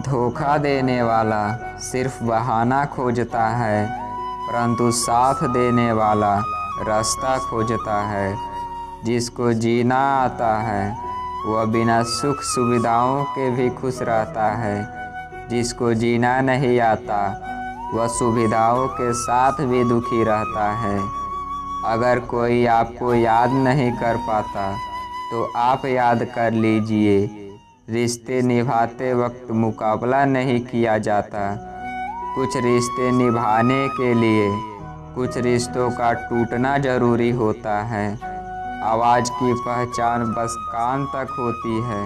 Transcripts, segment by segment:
धोखा देने वाला सिर्फ बहाना खोजता है, परंतु साथ देने वाला रास्ता खोजता है। जिसको जीना आता है वह बिना सुख सुविधाओं के भी खुश रहता है। जिसको जीना नहीं आता वह सुविधाओं के साथ भी दुखी रहता है। अगर कोई आपको याद नहीं कर पाता तो आप याद कर लीजिए। रिश्ते निभाते वक्त मुकाबला नहीं किया जाता। कुछ रिश्ते निभाने के लिए कुछ रिश्तों का टूटना ज़रूरी होता है। आवाज़ की पहचान बस कान तक होती है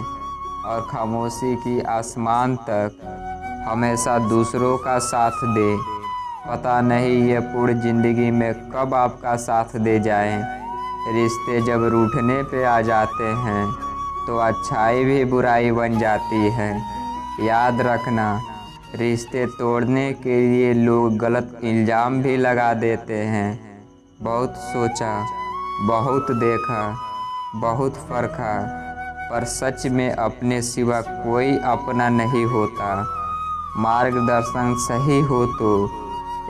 और खामोशी की आसमान तक। हमेशा दूसरों का साथ दे, पता नहीं ये पूरी ज़िंदगी में कब आपका साथ दे जाएं। रिश्ते जब रूठने पे आ जाते हैं तो अच्छाई भी बुराई बन जाती है। याद रखना, रिश्ते तोड़ने के लिए लोग गलत इल्ज़ाम भी लगा देते हैं। बहुत सोचा, बहुत देखा, बहुत परखा, पर सच में अपने सिवा कोई अपना नहीं होता। मार्गदर्शन सही हो तो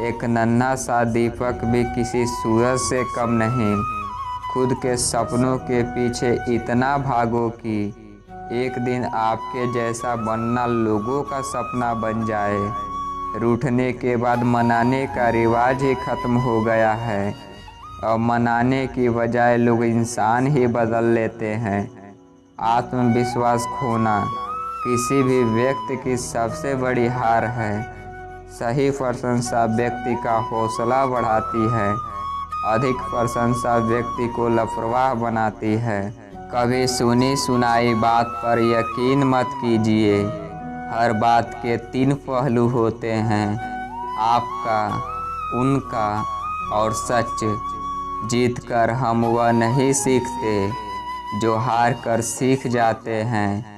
एक नन्हा सा दीपक भी किसी सूरज से कम नहीं। खुद के सपनों के पीछे इतना भागो कि एक दिन आपके जैसा बनना लोगों का सपना बन जाए। रूठने के बाद मनाने का रिवाज ही ख़त्म हो गया है और मनाने की बजाय लोग इंसान ही बदल लेते हैं। आत्मविश्वास खोना किसी भी व्यक्ति की सबसे बड़ी हार है। सही प्रशंसा व्यक्ति का हौसला बढ़ाती है, अधिक प्रशंसा व्यक्ति को लापरवाह बनाती है। कभी सुनी सुनाई बात पर यकीन मत कीजिए। हर बात के 3 पहलू होते हैं, आपका, उनका और सच। जीत कर हम वह नहीं सीखते जो हार कर सीख जाते हैं।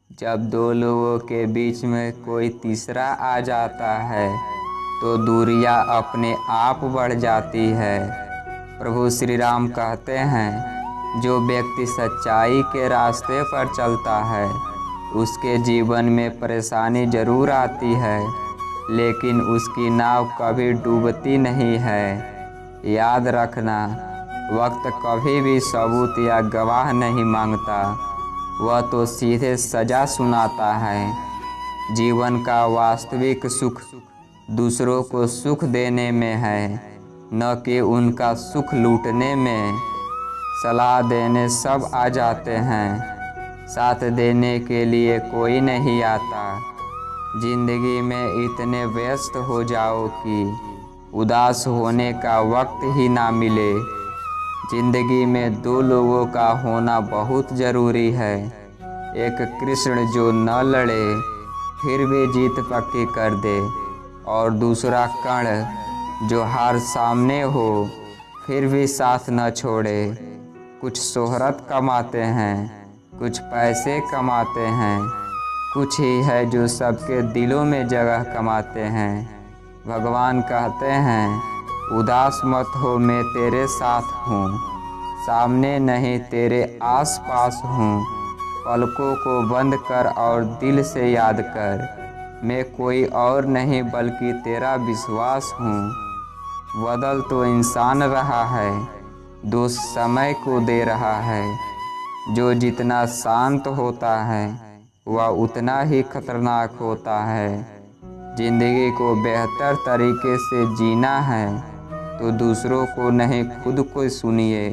जब 2 लोगों के बीच में कोई तीसरा आ जाता है तो दूरियां अपने आप बढ़ जाती है। प्रभु श्री राम कहते हैं, जो व्यक्ति सच्चाई के रास्ते पर चलता है उसके जीवन में परेशानी ज़रूर आती है, लेकिन उसकी नाव कभी डूबती नहीं है। याद रखना, वक्त कभी भी सबूत या गवाह नहीं मांगता, वह तो सीधे सज़ा सुनाता है। जीवन का वास्तविक सुख दूसरों को सुख देने में है, न कि उनका सुख लूटने में। सलाह देने सब आ जाते हैं, साथ देने के लिए कोई नहीं आता। जिंदगी में इतने व्यस्त हो जाओ कि उदास होने का वक्त ही ना मिले। जिंदगी में 2 लोगों का होना बहुत ज़रूरी है। एक कृष्ण जो न लड़े फिर भी जीत पक्की कर दे, और दूसरा कर्ण जो हार सामने हो फिर भी साथ न छोड़े। कुछ शोहरत कमाते हैं, कुछ पैसे कमाते हैं, कुछ ही है जो सबके दिलों में जगह कमाते हैं। भगवान कहते हैं, उदास मत हो, मैं तेरे साथ हूँ, सामने नहीं तेरे आस पास हूँ। पलकों को बंद कर और दिल से याद कर, मैं कोई और नहीं बल्कि तेरा विश्वास हूँ। बदल तो इंसान रहा है, दोष समय को दे रहा है। जो जितना शांत होता है वह उतना ही खतरनाक होता है। जिंदगी को बेहतर तरीके से जीना है तो दूसरों को नहीं, खुद को सुनिए।